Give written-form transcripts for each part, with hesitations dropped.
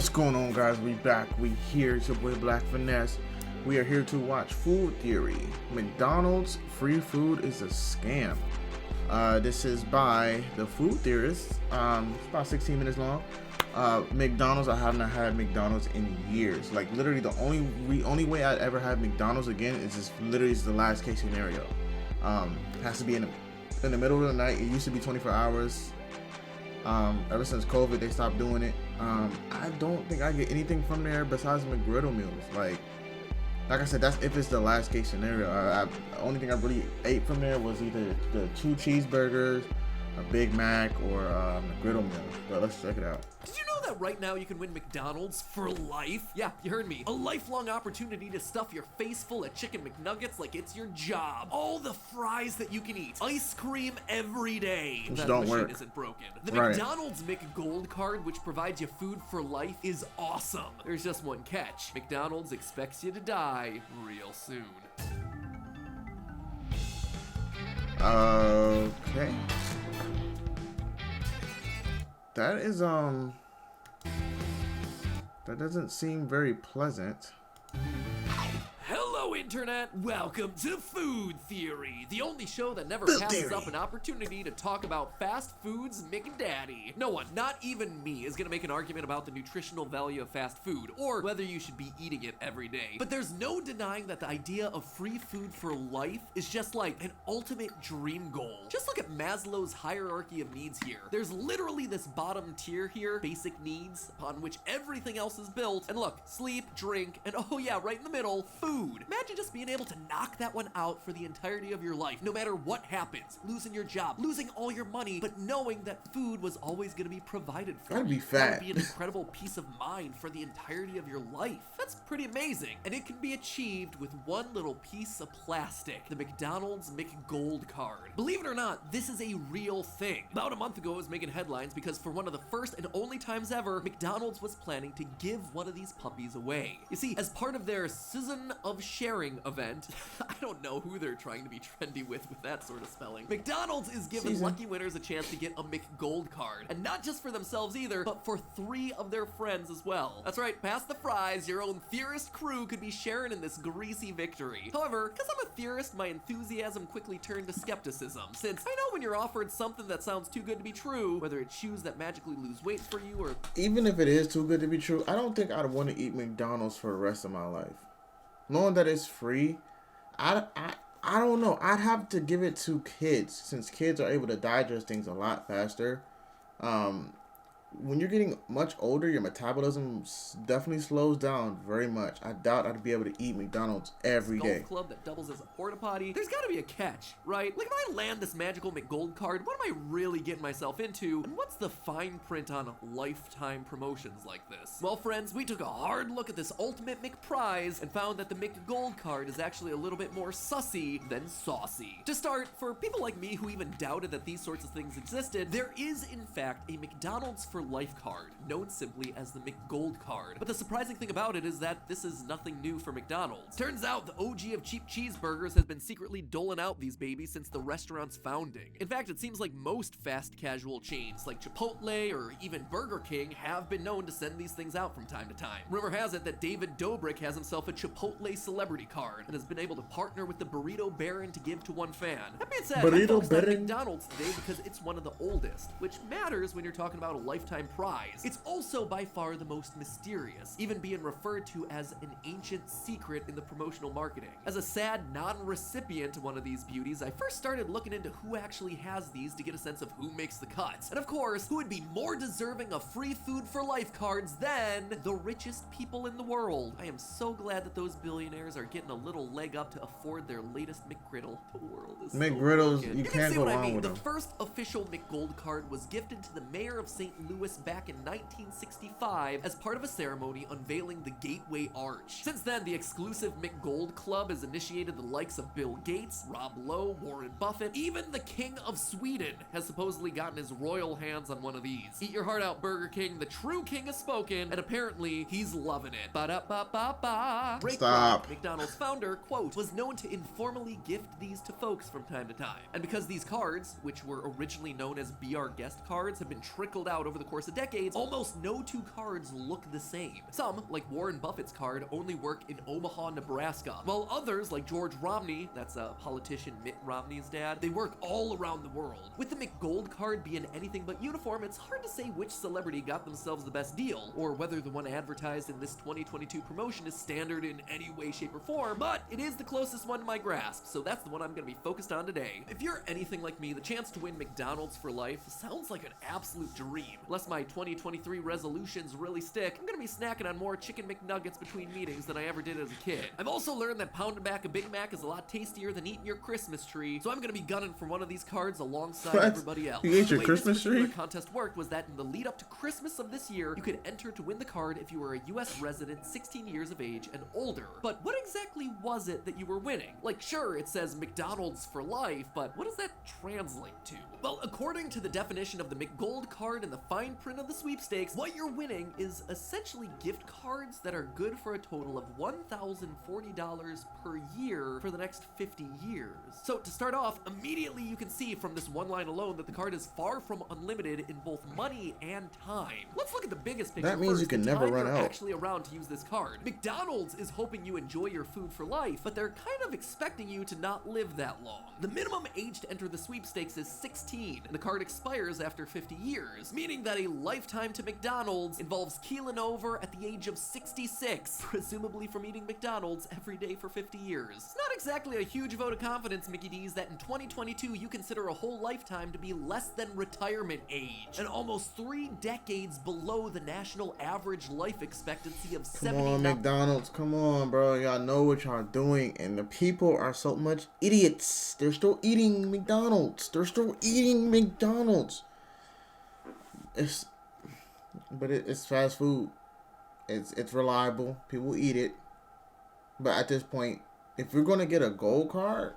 What's going on, guys? We back. We here. It's your boy BLK Finesse. We are here to watch Food Theory. McDonald's free food is a scam. This is by the food theorist. It's about 16 minutes long. McDonald's, I have not had McDonald's in years. Like literally the only way I'd ever had McDonald's again is just literally the last case scenario. Has to be in the middle of the night. It used to be 24 hours. Ever since COVID, they stopped doing it. I don't think I get anything from there besides McGriddle meals. Like I said, that's if it's the last case scenario. The only thing I really ate from there was either the 2 cheeseburgers, a Big Mac, or McGriddle meal. But let's check it out. Did you know that right now you can win McDonald's for life? Yeah, you heard me. A lifelong opportunity to stuff your face full of chicken McNuggets like it's your job. All the fries that you can eat. Ice cream every day. Which that don't machine work. isn't broken. The Right. McDonald's McGold card, which provides you food for life, is awesome. There's just one catch. McDonald's expects you to die real soon. Okay. That is that doesn't seem very pleasant. Hello, Internet! Welcome to Food Theory, the only show that never Food passes Theory. up an opportunity to talk about fast food's McDaddy. No one, not even me, is gonna make an argument about the nutritional value of fast food, or whether you should be eating it every day. But there's no denying that the idea of free food for life is just like an ultimate dream goal. Just look at Maslow's hierarchy of needs here. There's literally this bottom tier here, basic needs, upon which everything else is built. And look, sleep, drink, and oh yeah, right in the middle, food. Imagine just being able to knock that one out for the entirety of your life, no matter what happens. Losing your job, losing all your money, but knowing that food was always going to be provided for That'd you. be That fat. would be an incredible peace of mind for the entirety of your life. That's pretty amazing. And it can be achieved with one little piece of plastic, the McDonald's McGold card. Believe it or not, this is a real thing. About a month ago, it was making headlines because for one of the first and only times ever, McDonald's was planning to give one of these puppies away. You see, as part of their Season of Sharing event, I don't know who they're trying to be trendy with that sort of spelling. McDonald's is giving Season. lucky winners a chance to get a McGold card. And not just for themselves either, but for 3 of their friends as well. That's right, past the fries, your own theorist crew could be sharing in this greasy victory. However, because I'm a theorist, my enthusiasm quickly turned to skepticism, since I know when you're offered something that sounds too good to be true, whether it's shoes that magically lose weight for you or Even if it is too good to be true, I don't think I'd want to eat McDonald's for the rest of my life. Knowing that it's free, I don't know. I'd have to give it to kids, since kids are able to digest things a lot faster. When you're getting much older, your metabolism definitely slows down very much. I doubt I'd be able to eat McDonald's every day. golf club that doubles as a porta potty. There's gotta be a catch, right? Like, if I land this magical McGold card, what am I really getting myself into? And what's the fine print on lifetime promotions like this? Well, friends, we took a hard look at this ultimate McPrize and found that the McGold card is actually a little bit more sussy than saucy. To start, for people like me who even doubted that these sorts of things existed, there is in fact a McDonald's for life card, known simply as the McGold card. But the surprising thing about it is that this is nothing new for McDonald's. Turns out the OG of cheap cheeseburgers has been secretly doling out these babies since the restaurant's founding. In fact, it seems like most fast casual chains like Chipotle or even Burger King have been known to send these things out from time to time. Rumor has it that David Dobrik has himself a Chipotle celebrity card and has been able to partner with the Burrito Baron to give to one fan. That being said, I Burrito focused on Baron? McDonald's today because it's one of the oldest, which matters when you're talking about a lifetime prize. It's also by far the most mysterious, even being referred to as an ancient secret in the promotional marketing. As a sad non-recipient to one of these beauties, I first started looking into who actually has these to get a sense of who makes the cuts. And of course, who would be more deserving of free food for life cards than the richest people in the world. I am so glad that those billionaires are getting a little leg up to afford their latest McGriddle. The world is McGriddles, so broken. you can can't see go what I wrong mean. with The them. first official McGold card was gifted to the mayor of St. Louis back in 1965 as part of a ceremony unveiling the Gateway Arch. Since then, the exclusive McGold Club has initiated the likes of Bill Gates, Rob Lowe, Warren Buffett, even the King of Sweden has supposedly gotten his royal hands on one of these. Eat your heart out, Burger King. The true king has spoken, and apparently he's loving it. Ba-da-ba-ba-ba. Ray Stop. Kroc, McDonald's founder, quote, was known to informally gift these to folks from time to time. And because these cards, which were originally known as Be Our Guest cards, have been trickled out over the course of decades, almost no two cards look the same. Some, like Warren Buffett's card, only work in Omaha, Nebraska, while others, like George Romney, that's a politician Mitt Romney's dad, they work all around the world. With the McGold card being anything but uniform, it's hard to say which celebrity got themselves the best deal, or whether the one advertised in this 2022 promotion is standard in any way, shape, or form, but it is the closest one to my grasp, so that's the one I'm gonna be focused on today. If you're anything like me, the chance to win McDonald's for life sounds like an absolute dream. Unless my 2023 resolutions really stick, I'm gonna be snacking on more chicken McNuggets between meetings than I ever did as a kid. I've also learned that pounding back a Big Mac is a lot tastier than eating your Christmas tree, so I'm gonna be gunning for one of these cards alongside everybody else. You ate your the way Christmas tree? The contest worked was that in the lead up to Christmas of this year, you could enter to win the card if you were a US resident 16 years of age and older. But what exactly was it that you were winning? Like, sure, it says McDonald's for life, but what does that translate to? Well, according to the definition of the McGold card and the fine print of the sweepstakes, what you're winning is essentially gift cards that are good for a total of $1,040 per year for the next 50 years. So to start off, immediately you can see from this one line alone that the card is far from unlimited in both money and time. Let's look at the biggest picture. That means first, you can the never time run you're out. actually around to use this card. McDonald's is hoping you enjoy your food for life, but they're kind of expecting you to not live that long. The minimum age to enter the sweepstakes is 16, and the card expires after 50 years, meaning that a lifetime to McDonald's involves keeling over at the age of 66, presumably from eating McDonald's every day for 50 years. It's not exactly a huge vote of confidence, Mickey D's, that in 2022 you consider a whole lifetime to be less than retirement age, and almost 3 decades below the national average life expectancy of 70. Come on, McDonald's. Come on, bro. Y'all know what y'all doing, and the people are so much idiots. They're still eating McDonald's. They're still eating McDonald's. It's fast food. It's reliable. People eat it. But at this point, if you're gonna get a gold card,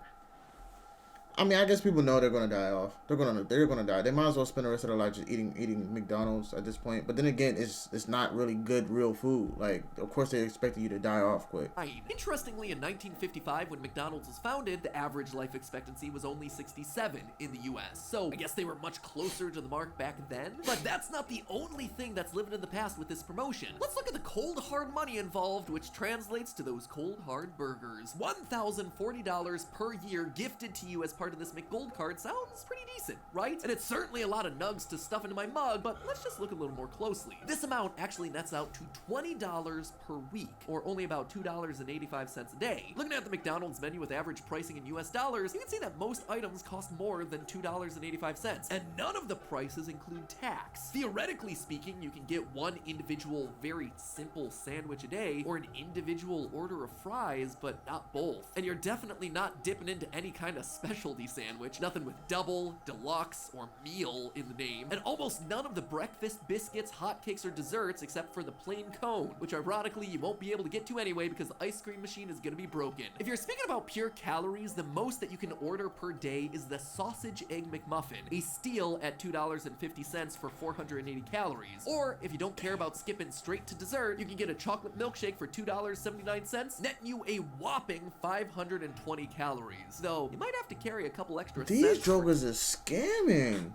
I mean, I guess people know they're gonna die off. They're gonna die. They might as well spend the rest of their life just eating McDonald's at this point. But then again, it's not really good real food. Like, of course they're expecting you to die off quick. Interestingly, in 1955, when McDonald's was founded, the average life expectancy was only 67 in the US. So I guess they were much closer to the mark back then. But that's not the only thing that's living in the past with this promotion. Let's look at the cold hard money involved, which translates to those cold hard burgers. $1,040 per year gifted to you as part of this McGold card sounds pretty decent, right? And it's certainly a lot of nugs to stuff into my mug, but let's just look a little more closely. This amount actually nets out to $20 per week, or only about $2.85 a day. Looking at the McDonald's menu with average pricing in US dollars, you can see that most items cost more than $2.85, and none of the prices include tax. Theoretically speaking, you can get one individual, very simple sandwich a day, or an individual order of fries, but not both. And you're definitely not dipping into any kind of specialty sandwich, nothing with double, deluxe, or meal in the name, and almost none of the breakfast biscuits, hotcakes, or desserts except for the plain cone, which ironically you won't be able to get to anyway because the ice cream machine is gonna be broken. If you're speaking about pure calories, the most that you can order per day is the sausage egg McMuffin, a steal at $2.50 for 480 calories. Or if you don't care about skipping straight to dessert, you can get a chocolate milkshake for $2.79, netting you a whopping 520 calories. Though you might have to carry a couple extra These cents. jokers are scamming.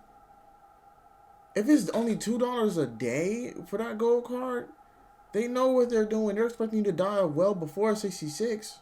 If it's only $2 a day for that gold card, they know what they're doing. They're expecting you to die well before 66.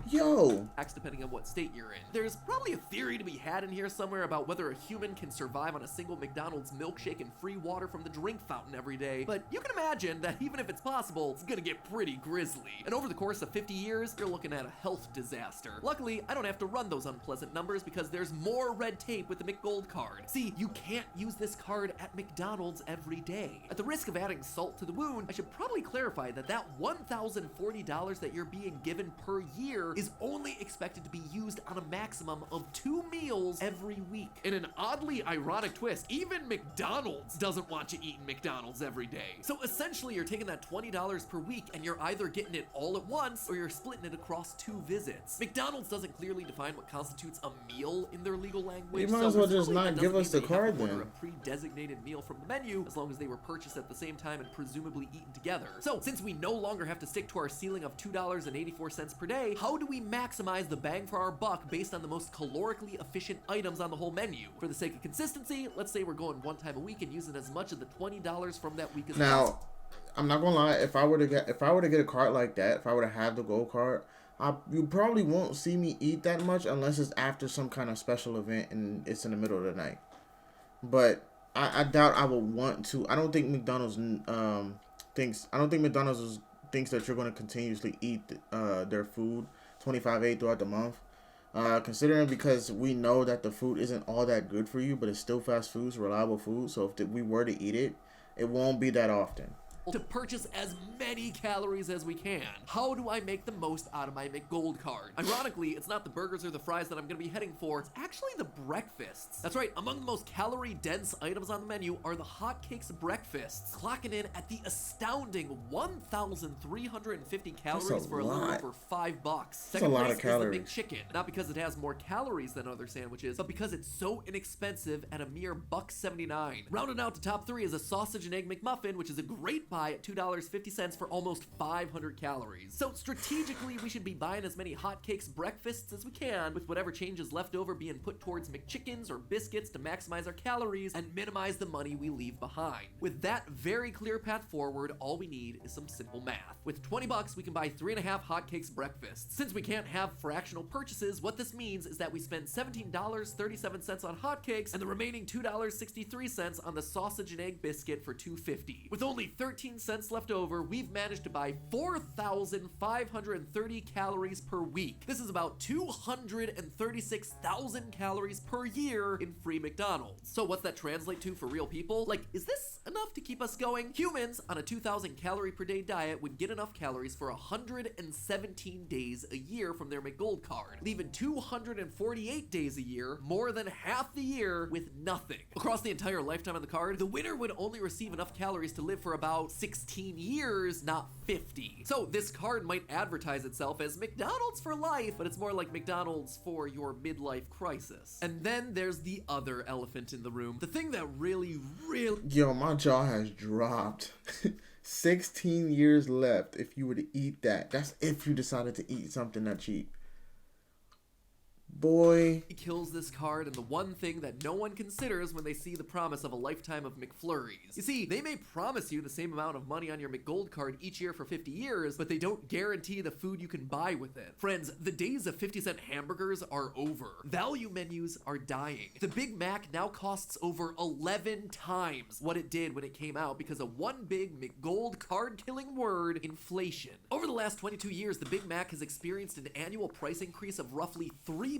Yo. Depending on what state you're in. There's probably a theory to be had in here somewhere about whether a human can survive on a single McDonald's milkshake and free water from the drink fountain every day, but you can imagine that even if it's possible, it's gonna get pretty grisly. And over the course of 50 years, you're looking at a health disaster. Luckily, I don't have to run those unpleasant numbers because there's more red tape with the McGold card. See, you can't use this card at McDonald's every day. At the risk of adding salt to the wound, I should probably clarify that $1,040 that you're being given per year is only expected to be used on a maximum of 2 meals every week. In an oddly ironic twist, even McDonald's doesn't want you eating McDonald's every day. So essentially, you're taking that $20 per week and you're either getting it all at once or you're splitting it across 2 visits. McDonald's doesn't clearly define what constitutes a meal in their legal language. You might as well just presumably not that give doesn't us the mean they have card to order then. a pre-designated meal from the menu as long as they were purchased at the same time and presumably eaten together. So since we no longer have to stick to our ceiling of $2.84 per day, how how do we maximize the bang for our buck based on the most calorically efficient items on the whole menu? For the sake of consistency, let's say we're going one time a week and using as much of the $20 from that week as possible. Now, I'm not gonna lie. If I were to get a cart like that, if I were to have the gold cart, you probably won't see me eat that much unless it's after some kind of special event and it's in the middle of the night. But I doubt I will want to. I don't think McDonald's thinks that you're going to continuously eat their food 25/8 throughout the month. Considering because we know that the food isn't all that good for you, but it's still fast food, reliable food. So if we were to eat it, it won't be that often. To purchase as many calories as we can. How do I make the most out of my McGold card? Ironically, it's not the burgers or the fries that I'm gonna be heading for, it's actually the breakfasts. That's right, among the most calorie-dense items on the menu are the hotcakes breakfasts, clocking in at the astounding 1,350 calories for a little over $5. Second place is the McChicken, not because it has more calories than other sandwiches, but because it's so inexpensive at a mere $1.79. Rounding out the top three is a sausage and egg McMuffin, which is a great buy at $2.50 for almost 500 calories. So strategically, we should be buying as many hotcakes breakfasts as we can, with whatever changes left over being put towards McChickens or biscuits to maximize our calories and minimize the money we leave behind. With that very clear path forward, all we need is some simple math. With $20, we can buy 3.5 hotcakes breakfasts. Since we can't have fractional purchases, what this means is that we spend $17.37 on hotcakes and the remaining $2.63 on the sausage and egg biscuit for $2.50. With only 13 cents left over, we've managed to buy 4,530 calories per week. This is about 236,000 calories per year in free McDonald's. So what's that translate to for real people? Like, is this enough to keep us going? Humans on a 2,000 calorie per day diet would get enough calories for 117 days a year from their McGold card, leaving 248 days a year, more than half the year, with nothing. Across the entire lifetime of the card, the winner would only receive enough calories to live for about 16 years, not 50. So this card might advertise itself as McDonald's for life, but it's more like McDonald's for your midlife crisis. And then there's the other elephant in the room. The thing that really... Yo, my jaw has dropped. 16 years left if you were to eat that. That's if you decided to eat something that cheap. Boy. He kills this card, and the one thing that no one considers when they see the promise of a lifetime of McFlurries. You see, they may promise you the same amount of money on your McGold card each year for 50 years, but they don't guarantee the food you can buy with it. Friends, the days of 50-cent hamburgers are over. Value menus are dying. The Big Mac now costs over 11 times what it did when it came out because of one big McGold card-killing word, inflation. Over the last 22 years, the Big Mac has experienced an annual price increase of roughly 3.9%,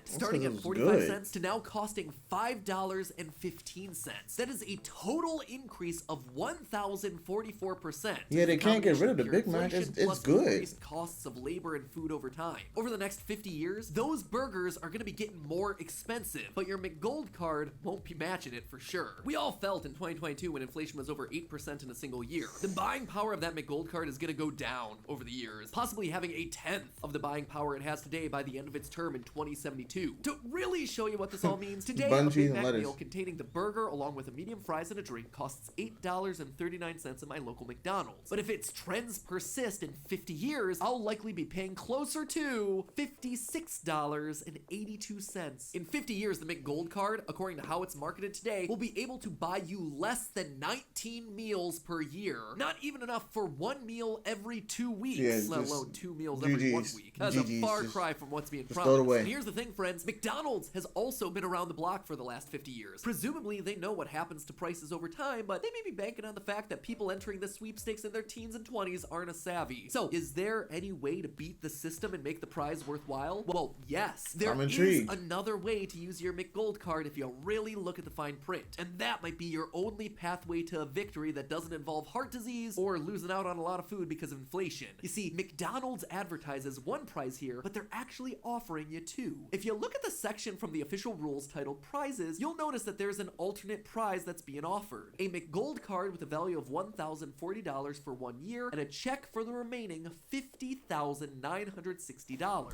starting at 45 cents to now costing $5.15. That is a total increase of 1,044%. Yeah, they can't get rid of the Big Mac. It's good. Costs of labor and food over time. Over the next 50 years, those burgers are going to be getting more expensive, but your McGold card won't be matching it for sure. We all felt in 2022 when inflation was over 8% in a single year. The buying power of that McGold card is going to go down over the years, possibly having a tenth of the buying power it has today by the end of its term in 2072. To really show you what this all means, today a Big Mac meal containing the burger along with a medium fries and a drink costs $8.39 at my local McDonald's. But if its trends persist in 50 years, I'll likely be paying closer to $56.82. In 50 years, the McGold card, according to how it's marketed today, will be able to buy you less than 19 meals per year. Not even enough for one meal every 2 weeks, let alone 2 meals every 1 week. That's a far cry from what's being promised. And here's the thing, friends, McDonald's has also been around the block for the last 50 years. Presumably, they know what happens to prices over time, but they may be banking on the fact that people entering this sweepstakes in their teens and 20s aren't as savvy. So, is there any way to beat the system and make the prize worthwhile? Well, yes. There is another way to use your McGold card if you really look at the fine print. And that might be your only pathway to a victory that doesn't involve heart disease or losing out on a lot of food because of inflation. You see, McDonald's advertises one prize here, but they're actually offering you two. If you look at the section from the official rules titled Prizes, you'll notice that there's an alternate prize that's being offered. A McGold card with a value of $1,040 for 1 year and a check for the remaining $50,960.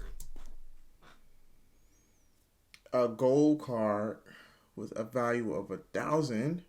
A gold card with a value of $1,000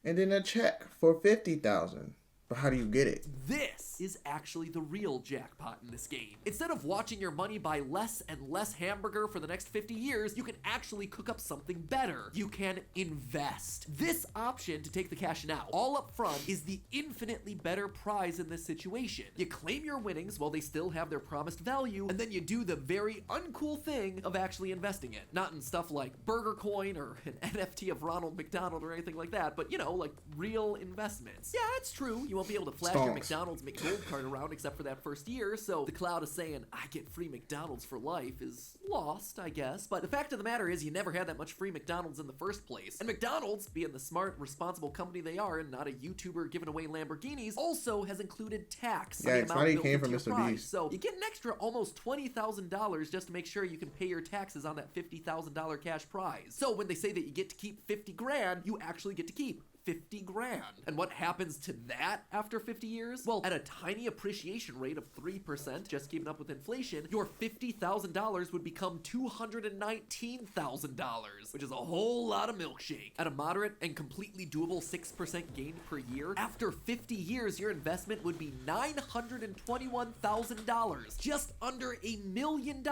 and then a check for $50,000. But how do you get it? This is actually the real jackpot in this game. Instead of watching your money buy less and less hamburger for the next 50 years, you can actually cook up something better. You can invest. This option to take the cash now, all up front, is the infinitely better prize in this situation. You claim your winnings while they still have their promised value, and then you do the very uncool thing of actually investing it. Not in stuff like Burger Coin or an NFT of Ronald McDonald or anything like that, but you know, like real investments. Yeah, it's true. You won't be able to flash your McDonald's McGold card around except for that first year, so the cloud of saying, I get free McDonald's for life is lost, I guess. But the fact of the matter is you never had that much free McDonald's in the first place. And McDonald's, being the smart, responsible company they are and not a YouTuber giving away Lamborghinis, also has included tax. Yeah, it's money came from Mr. Prize. Beast. So you get an extra almost $20,000 just to make sure you can pay your taxes on that $50,000 cash prize. So when they say that you get to keep 50 grand, you actually get to keep 50 grand. And what happens to that after 50 years? Well, at a tiny appreciation rate of 3%, just keeping up with inflation, your $50,000 would become $219,000, which is a whole lot of milkshake. At a moderate and completely doable 6% gain per year, after 50 years, your investment would be $921,000, just under $1 million,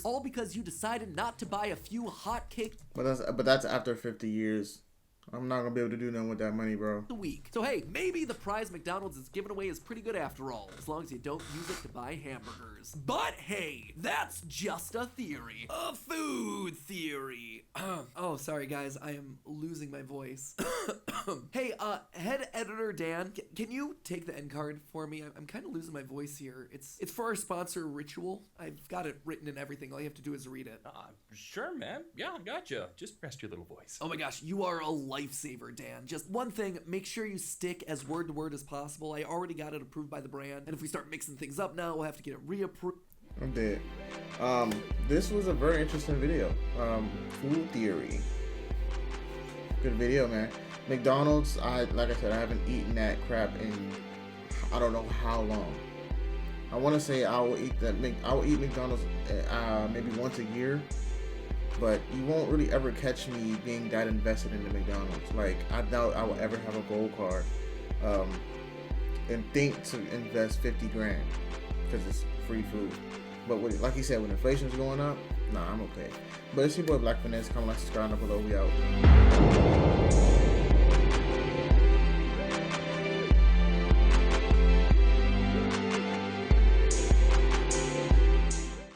all because you decided not to buy a few hotcake. But that's after 50 years. I'm not gonna be able to do nothing with that money, bro. A week. So hey, maybe the prize McDonald's is giving away is pretty good after all, as long as you don't use it to buy hamburgers. But hey, that's just a theory. A food theory. Oh, sorry guys, I am losing my voice. Hey, head editor Dan, can you take the end card for me? I'm kind of losing my voice here. It's for our sponsor Ritual. I've got it written and everything. All you have to do is read it. Sure, man. Yeah, I gotcha. Just rest your little voice. Oh my gosh, you are a lifesaver, Dan. Just one thing, make sure you stick as word to word as possible. I already got it approved by the brand, and if we start mixing things up now, we'll have to get it reapproved. I'm dead. This was a very interesting video. Food theory. Good video, man. McDonald's, like I said, I haven't eaten that crap in I don't know how long. I want to say I will eat McDonald's maybe once a year. But you won't really ever catch me being that invested into McDonald's. Like, I doubt I will ever have a gold card and think to invest 50 grand because it's free food. But like you said, when inflation's going up, nah, I'm okay. But it's your boy Black Finesse. Comment, like, subscribe, down below. We out.